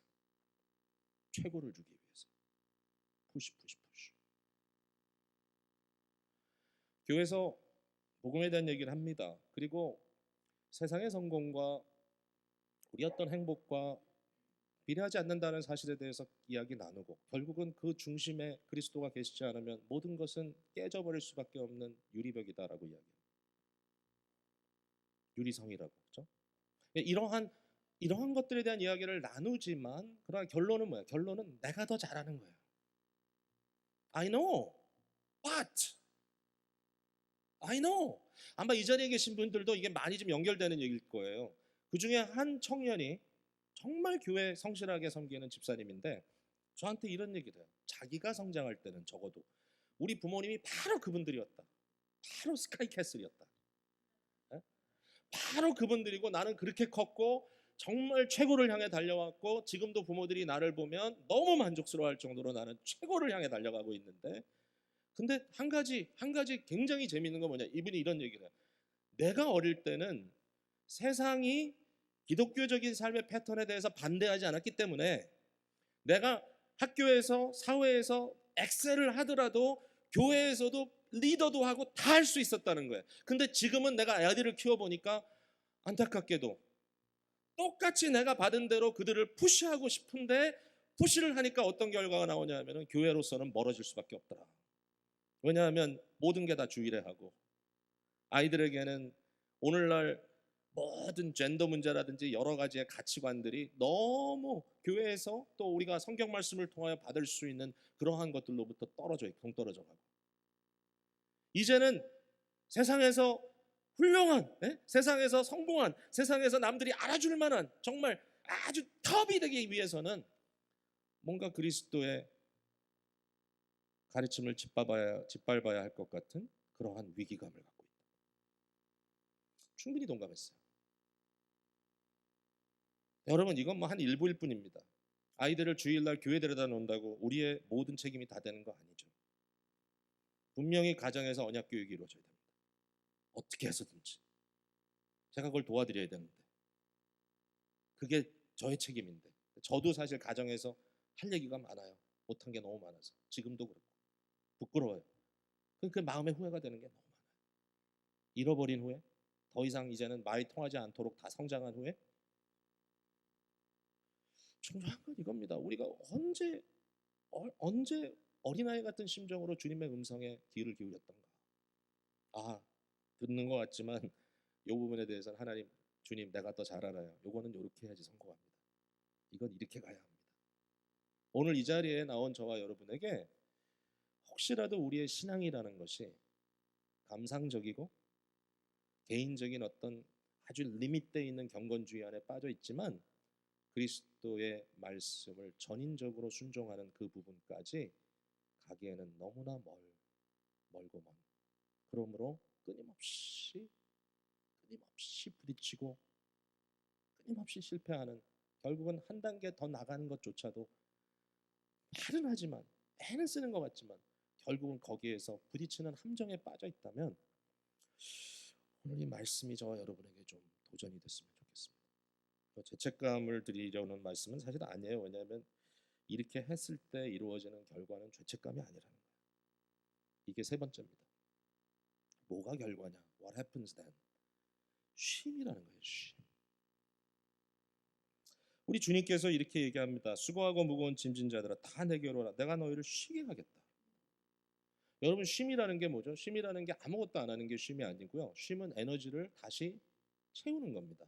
최고를 주기 위해서 푸시. 교회에서 복음에 대한 얘기를 합니다. 그리고 세상의 성공과 우리 어떤 행복과 비례하지 않는다는 사실에 대해서 이야기 나누고 결국은 그 중심에 그리스도가 계시지 않으면 모든 것은 깨져버릴 수밖에 없는 유리벽이다라고 이야기해요. 유리성이라고. 그렇죠? 이러한 것들에 대한 이야기를 나누지만 그러나 결론은 뭐야? 결론은 내가 더 잘하는 거예요. I know, but I know. 아마 이 자리에 계신 분들도 이게 많이 좀 연결되는 얘기일 거예요. 그 중에 한 청년이 정말 교회 성실하게 섬기는 집사님인데 저한테 이런 얘기를 해요. 자기가 성장할 때는 적어도 우리 부모님이 바로 그분들이었다. 바로 스카이캐슬이었다. 예? 바로 그분들이고 나는 그렇게 컸고 정말 최고를 향해 달려왔고 지금도 부모들이 나를 보면 너무 만족스러워할 정도로 나는 최고를 향해 달려가고 있는데 근데 한 가지 굉장히 재미있는 건 뭐냐? 이분이 이런 얘기를 해요. 내가 어릴 때는 세상이 기독교적인 삶의 패턴에 대해서 반대하지 않았기 때문에 내가 학교에서 사회에서 엑셀을 하더라도 교회에서도 리더도 하고 다 할 수 있었다는 거예요. 근데 지금은 내가 아이들을 키워보니까 안타깝게도 똑같이 내가 받은 대로 그들을 푸시하고 싶은데 푸시를 하니까 어떤 결과가 나오냐 하면 교회로서는 멀어질 수밖에 없더라. 왜냐하면 모든 게 다 주일회하고 아이들에게는 오늘날 모든 젠더 문제라든지 여러 가지의 가치관들이 너무 교회에서 또 우리가 성경 말씀을 통하여 받을 수 있는 그러한 것들로부터 동떨어져 가고 이제는 세상에서 훌륭한, 세상에서 성공한, 세상에서 남들이 알아줄 만한 정말 아주 톱이 되기 위해서는 뭔가 그리스도의 가르침을 짓밟아야 할 것 같은 그러한 위기감을 갖고 있다. 충분히 동감했어요. 여러분 이건 뭐 한 일부일 뿐입니다. 아이들을 주일날 교회 데려다 놓는다고 우리의 모든 책임이 다 되는 거 아니죠. 분명히 가정에서 언약 교육이 이루어져야 됩니다. 어떻게 해서든지 제가 그걸 도와드려야 되는데 그게 저의 책임인데 저도 사실 가정에서 할 얘기가 많아요. 못한 게 너무 많아서 지금도 그렇고 부끄러워요. 그 마음의 후회가 되는 게 너무 많아요. 잃어버린 후에 더 이상 이제는 말이 통하지 않도록 다 성장한 후에 중요한 건 이겁니다. 우리가 언제 어린아이 같은 심정으로 주님의 음성에 귀를 기울였던가. 듣는 것 같지만 이 부분에 대해서는 하나님, 주님 내가 더 잘 알아요. 요거는 이렇게 해야지 성공합니다. 이건 이렇게 가야 합니다. 오늘 이 자리에 나온 저와 여러분에게 혹시라도 우리의 신앙이라는 것이 감상적이고 개인적인 어떤 아주 리밋되어 있는 경건주의 안에 빠져 있지만 그리스도의 말씀을 전인적으로 순종하는 그 부분까지 가기에는 너무나 멀고 먼. 그러므로 끊임없이 부딪히고 끊임없이 실패하는 결국은 한 단계 더 나가는 것조차도 말은 하지만 애는 쓰는 것 같지만 결국은 거기에서 부딪히는 함정에 빠져 있다면 오늘 이 말씀이 저와 여러분에게 좀 도전이 됐으면 좋겠습니다. 죄책감을 드리려는 말씀은 사실 아니에요. 왜냐하면 이렇게 했을 때 이루어지는 결과는 죄책감이 아니라는 거예요. 이게 세 번째입니다. 뭐가 결과냐? What happens then? 쉼이라는 거예요. 쉼. 우리 주님께서 이렇게 얘기합니다. 수고하고 무거운 짐진 자들아 다 내게로 오라. 내가 너희를 쉬게 하겠다. 여러분 쉼이라는 게 뭐죠? 쉼이라는 게 아무것도 안 하는 게 쉼이 아니고요. 쉼은 에너지를 다시 채우는 겁니다.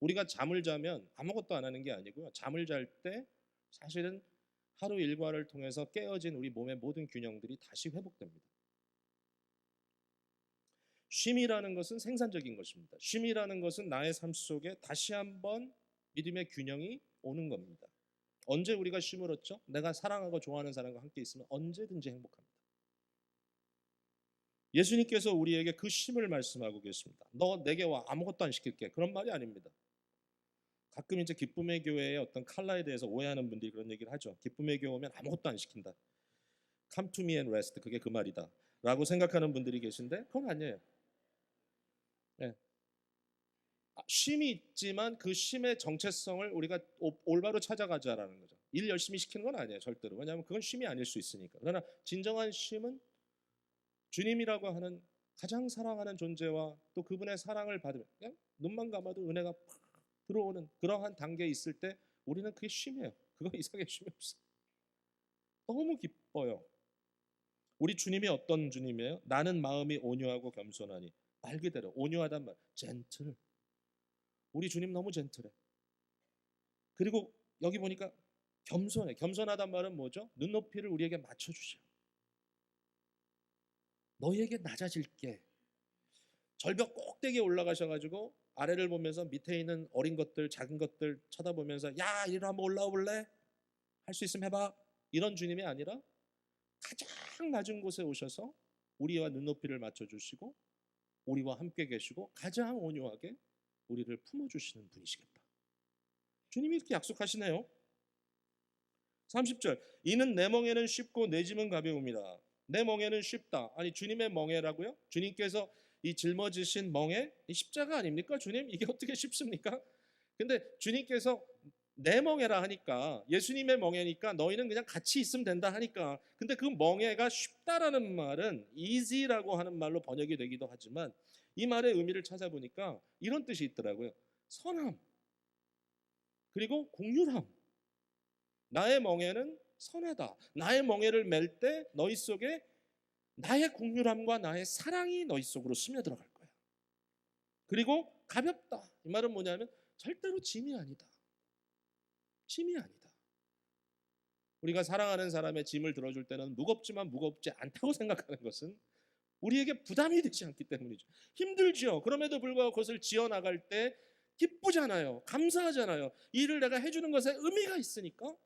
우리가 잠을 자면 아무것도 안 하는 게 아니고요. 잠을 잘 때 사실은 하루 일과를 통해서 깨어진 우리 몸의 모든 균형들이 다시 회복됩니다. 쉼이라는 것은 생산적인 것입니다. 쉼이라는 것은 나의 삶 속에 다시 한번 믿음의 균형이 오는 겁니다. 언제 우리가 쉼을 얻죠? 내가 사랑하고 좋아하는 사람과 함께 있으면 언제든지 행복합니다. 예수님께서 우리에게 그 쉼을 말씀하고 계십니다. 너 내게 와 아무것도 안 시킬게. 그런 말이 아닙니다. 가끔 이제 기쁨의 교회의 어떤 칼라에 대해서 오해하는 분들이 그런 얘기를 하죠. 기쁨의 교회 오면 아무것도 안 시킨다. Come to me and rest. 그게 그 말이다. 라고 생각하는 분들이 계신데 그건 아니에요. 네. 쉼이 있지만 그 쉼의 정체성을 우리가 올바로 찾아가자라는 거죠. 일 열심히 시키는 건 아니에요. 절대로. 왜냐하면 그건 쉼이 아닐 수 있으니까. 그러나 진정한 쉼은 주님이라고 하는 가장 사랑하는 존재와 또 그분의 사랑을 받으면 그냥 눈만 감아도 은혜가 팍 들어오는 그러한 단계에 있을 때 우리는 그게 쉼이에요. 그거 이상의 쉼이 없어. 너무 기뻐요. 우리 주님이 어떤 주님이에요? 나는 마음이 온유하고 겸손하니. 말 그대로 온유하단 말, 젠틀. 우리 주님 너무 젠틀해. 그리고 여기 보니까 겸손해. 겸손하단 말은 뭐죠? 눈높이를 우리에게 맞춰주셔. 너희에게 낮아질게. 절벽 꼭대기에 올라가셔가지고 아래를 보면서 밑에 있는 어린 것들, 작은 것들 쳐다보면서 야, 이리로 한번 올라와 볼래? 할 수 있으면 해봐. 이런 주님이 아니라 가장 낮은 곳에 오셔서 우리와 눈높이를 맞춰주시고 우리와 함께 계시고 가장 온유하게 우리를 품어주시는 분이시겠다. 주님이 이렇게 약속하시네요. 30절, 이는 내 멍에는 쉽고 내 짐은 가벼움이라. 내 멍에는 쉽다. 아니, 주님의 멍에라고요? 주님께서 이 짊어지신 멍에, 이 십자가 아닙니까? 주님, 이게 어떻게 쉽습니까? 근데 주님께서 내 멍에라 하니까, 예수님의 멍에니까 너희는 그냥 같이 있으면 된다 하니까, 근데 그 멍에가 쉽다라는 말은 easy라고 하는 말로 번역이 되기도 하지만 이 말의 의미를 찾아보니까 이런 뜻이 있더라고요. 선함, 그리고 공률함. 나의 멍에는 선하다. 나의 멍에를 맬 때 너희 속에 나의 긍휼함과 나의 사랑이 너희 속으로 스며들어갈 거야. 그리고 가볍다. 이 말은 뭐냐면 절대로 짐이 아니다. 짐이 아니다. 우리가 사랑하는 사람의 짐을 들어줄 때는 무겁지만 무겁지 않다고 생각하는 것은 우리에게 부담이 되지 않기 때문이죠. 힘들죠. 그럼에도 불구하고 그것을 지어나갈 때 기쁘잖아요. 감사하잖아요. 이 일을 내가 해주는 것에 의미가 있으니까.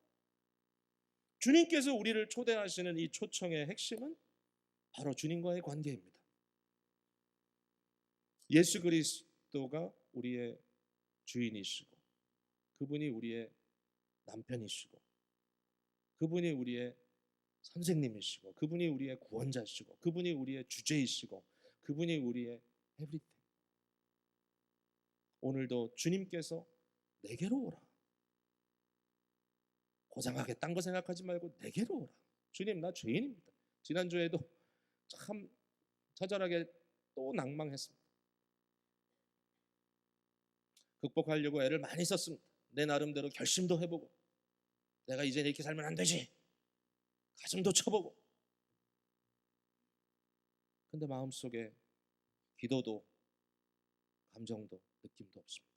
주님께서 우리를 초대하시는 이 초청의 핵심은 바로 주님과의 관계입니다. 예수 그리스도가 우리의 주인이시고 그분이 우리의 남편이시고 그분이 우리의 선생님이시고 그분이 우리의 구원자시고 그분이 우리의 주제이시고 그분이 우리의 에브리띵. 오늘도 주님께서 내게로 오라. 고상하게 딴 거 생각하지 말고 내게로 오라. 주님, 나 죄인입니다. 지난주에도 참 처절하게 또 낭망했습니다. 극복하려고 애를 많이 썼습니다. 내 나름대로 결심도 해보고 내가 이제 이렇게 살면 안 되지. 가슴도 쳐보고. 근데 마음속에 기도도 감정도 느낌도 없습니다.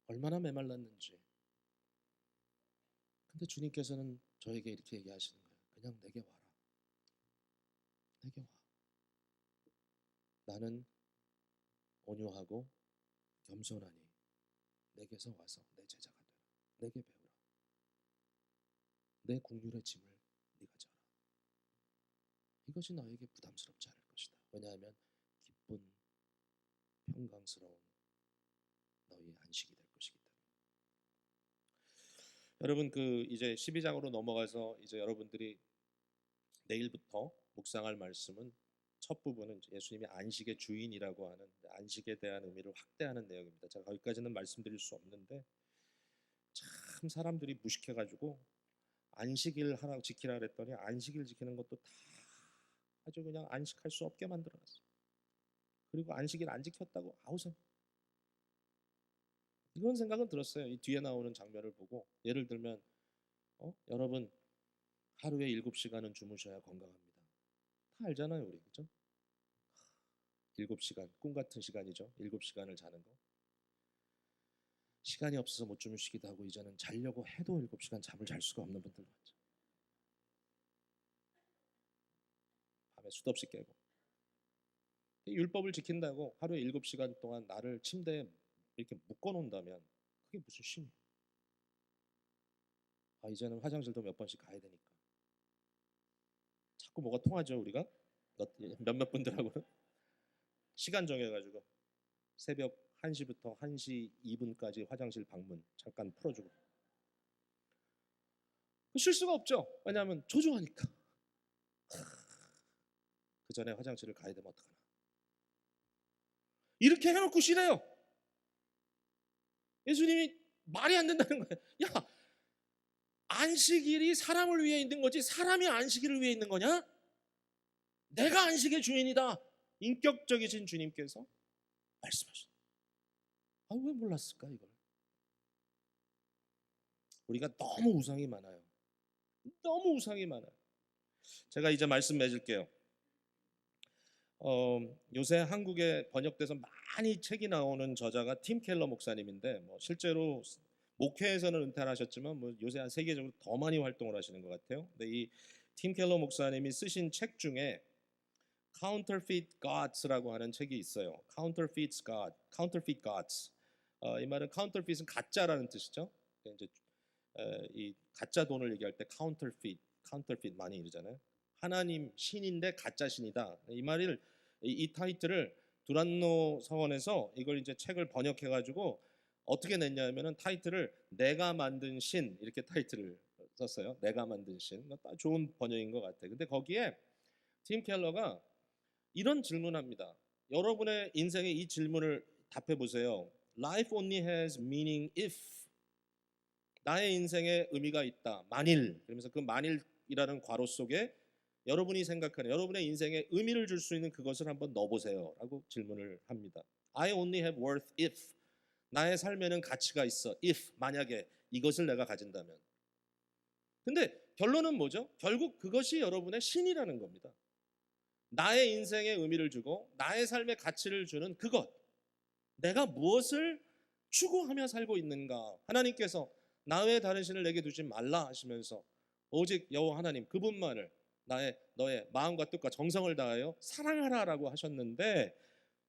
얼마나 메말랐는지. 근데 주님께서는 저에게 이렇게 얘기하시는 거예요. 그냥 내게 와라. 내게 와. 나는 온유하고 겸손하니 내게서 와서 내 제자가 되라. 내게 배우라. 내 긍휼의 짐을 네가 져라. 이것이 너에게 부담스럽지 않을 것이다. 왜냐하면 기쁜 평강스러운 너희의 안식이 될 것이기 때문에. 여러분, 이제 12장으로 넘어가서 이제 여러분들이 내일부터 묵상할 말씀은 첫 부분은 예수님이 안식의 주인이라고 하는 안식에 대한 의미를 확대하는 내용입니다. 제가 거기까지는 말씀드릴 수 없는데 참 사람들이 무식해가지고 안식일 하라고 지키라 그랬더니 안식일 지키는 것도 다 아주 그냥 안식할 수 없게 만들어놨어요. 그리고 안식일 안 지켰다고 아우성. 이런 생각은 들었어요. 이 뒤에 나오는 장면을 보고 예를 들면 여러분 하루에 7시간은 주무셔야 건강합니다. 다 알잖아요, 우리. 그죠? 7시간, 꿈 같은 시간이죠. 7시간을 자는 거. 시간이 없어서 못 주무시기도 하고 이제는 자려고 해도 7시간 잠을 잘 수가 없는 분들 많죠. 밤에 수도 없이 깨고. 율법을 지킨다고 하루에 7시간 동안 나를 침대에 이렇게 묶어놓는다면 그게 무슨 쉼이에요. 이제는 화장실도 몇 번씩 가야 되니까. 자꾸 뭐가 통하죠, 우리가? 몇몇 분들하고는. 시간 정해가지고 새벽 1시부터 1시 2분까지 화장실 방문 잠깐 풀어주고. 쉴 수가 없죠. 왜냐하면 조종하니까. 그 전에 화장실을 가야 되면 어떡하나. 이렇게 해놓고 쉬래요. 예수님이 말이 안 된다는 거예요. 야, 안식일이 사람을 위해 있는 거지 사람이 안식일을 위해 있는 거냐? 내가 안식의 주인이다. 인격적이신 주님께서 말씀하셨어요. 왜 몰랐을까 이걸? 우리가 너무 우상이 많아요. 너무 우상이 많아요. 제가 이제 말씀 맺을게요. 요새 한국에 번역돼서 많이 책이 나오는 저자가 팀 켈러 목사님인데 뭐 실제로 목회에서는 은퇴를 하셨지만 뭐 요새 한 세계적으로 더 많이 활동을 하시는 것 같아요. 근데 이 팀 켈러 목사님이 쓰신 책 중에 Counterfeit Gods라고 하는 책이 있어요. Counterfeit Gods. 이 말은 counterfeit은 가짜라는 뜻이죠. 이제 이 가짜 돈을 얘기할 때 counterfeit 많이 이러잖아요. 하나님 신인데 가짜 신이다. 이 말을 이 타이틀을 두란노 서원에서 이걸 이제 책을 번역해 가지고 어떻게 냈냐면은 타이틀을 내가 만든 신 이렇게 타이틀을 썼어요. 내가 만든 신. 좋은 번역인 것 같아요. 근데 거기에 팀 켈러가 이런 질문합니다. 여러분의 인생에 이 질문을 답해 보세요. Life only has meaning if 나의 인생에 의미가 있다. 만일 그러면서 그 만일이라는 괄호 속에 여러분이 생각하는 여러분의 인생에 의미를 줄 수 있는 그것을 한번 넣어보세요 라고 질문을 합니다. I only have worth if 나의 삶에는 가치가 있어. if 만약에 이것을 내가 가진다면. 근데 결론은 뭐죠? 결국 그것이 여러분의 신이라는 겁니다. 나의 인생에 의미를 주고 나의 삶에 가치를 주는 그것. 내가 무엇을 추구하며 살고 있는가. 하나님께서 나 외에 다른 신을 내게 두지 말라 하시면서 오직 여호와 하나님 그분만을 너의 마음과 뜻과 정성을 다하여 사랑하라라고 하셨는데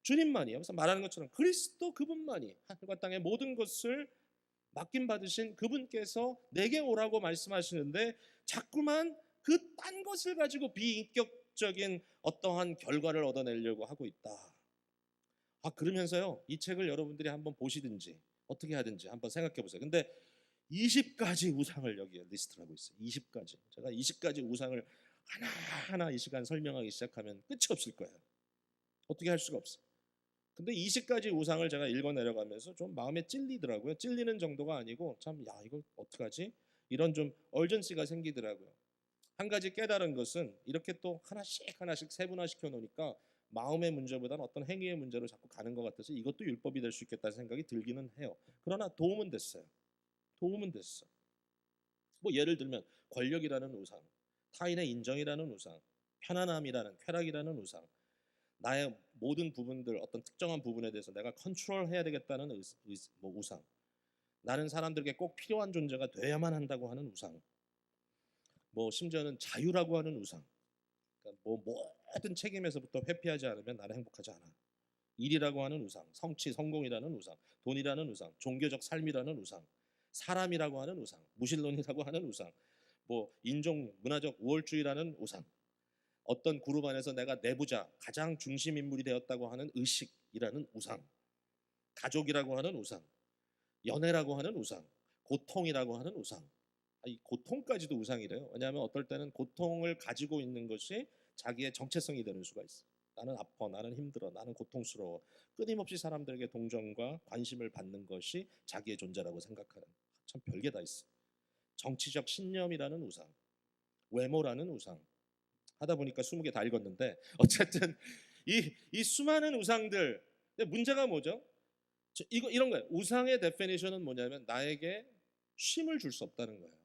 주님만이 여기서 말하는 것처럼 그리스도 그분만이 하늘과 땅의 모든 것을 맡김 받으신 그분께서 내게 오라고 말씀하시는데 자꾸만 그 딴 것을 가지고 비인격적인 어떠한 결과를 얻어내려고 하고 있다. 그러면서요 이 책을 여러분들이 한번 보시든지 어떻게 하든지 한번 생각해 보세요. 근데 20가지 우상을 여기에 리스트를 하고 있어요. 20가지. 제가 20가지 우상을 하나하나 이 시간 설명하기 시작하면 끝이 없을 거예요. 어떻게 할 수가 없어요. 근데 20가지 우상을 제가 읽어 내려가면서 좀 마음에 찔리더라고요. 찔리는 정도가 아니고 참 야 이걸 어떡하지? 이런 좀 얼전시가 생기더라고요. 한 가지 깨달은 것은 이렇게 또 하나씩 세분화시켜 놓으니까 마음의 문제보다는 어떤 행위의 문제로 자꾸 가는 것 같아서 이것도 율법이 될 수 있겠다는 생각이 들기는 해요. 그러나 도움은 됐어요. 도움은 됐어. 뭐 예를 들면 권력이라는 우상, 타인의 인정이라는 우상, 편안함이라는 쾌락이라는 우상, 나의 모든 부분들 어떤 특정한 부분에 대해서 내가 컨트롤해야 되겠다는 뭐 우상, 나는 사람들에게 꼭 필요한 존재가 돼야만 한다고 하는 우상, 뭐 심지어는 자유라고 하는 우상, 그러니까 뭐 모든 책임에서부터 회피하지 않으면 나는 행복하지 않아. 일이라고 하는 우상, 성공이라는 우상, 돈이라는 우상, 종교적 삶이라는 우상, 사람이라고 하는 우상, 무신론이라고 하는 우상, 뭐 인종 문화적 우월주의라는 우상, 어떤 그룹 안에서 내가 내부자 가장 중심 인물이 되었다고 하는 의식이라는 우상, 가족이라고 하는 우상, 연애라고 하는 우상, 고통이라고 하는 우상. 이 고통까지도 우상이래요. 왜냐하면 어떨 때는 고통을 가지고 있는 것이 자기의 정체성이 되는 수가 있어. 나는 아파, 나는 힘들어, 나는 고통스러워. 끊임없이 사람들에게 동정과 관심을 받는 것이 자기의 존재라고 생각하는 참 별게 다 있어. 정치적 신념이라는 우상, 외모라는 우상. 하다 보니까 20개 다 읽었는데 어쨌든 이 수많은 우상들. 근데 문제가 뭐죠? 이런 거예요. 우상의 데피니션은 뭐냐면 나에게 쉼을 줄 수 없다는 거예요.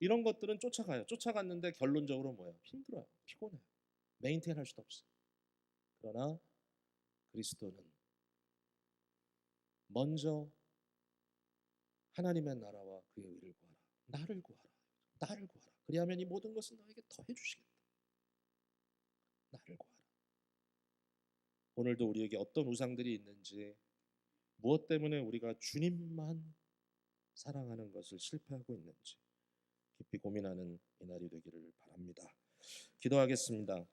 이런 것들은 쫓아가요. 쫓아갔는데 결론적으로 뭐예요? 힘들어요. 피곤해요. 메인테인 할 수도 없어요. 그러나 그리스도는 먼저 하나님의 나라와 그의 의를 구하라. 나를 구하라. 나를 구하라. 그리하면 이 모든 것은 너에게 더해 주시겠다. 나를 구하라. 오늘도 우리에게 어떤 우상들이 있는지, 무엇 때문에 우리가 주님만 사랑하는 것을 실패하고 있는지 깊이 고민하는 이날이 되기를 바랍니다. 기도하겠습니다.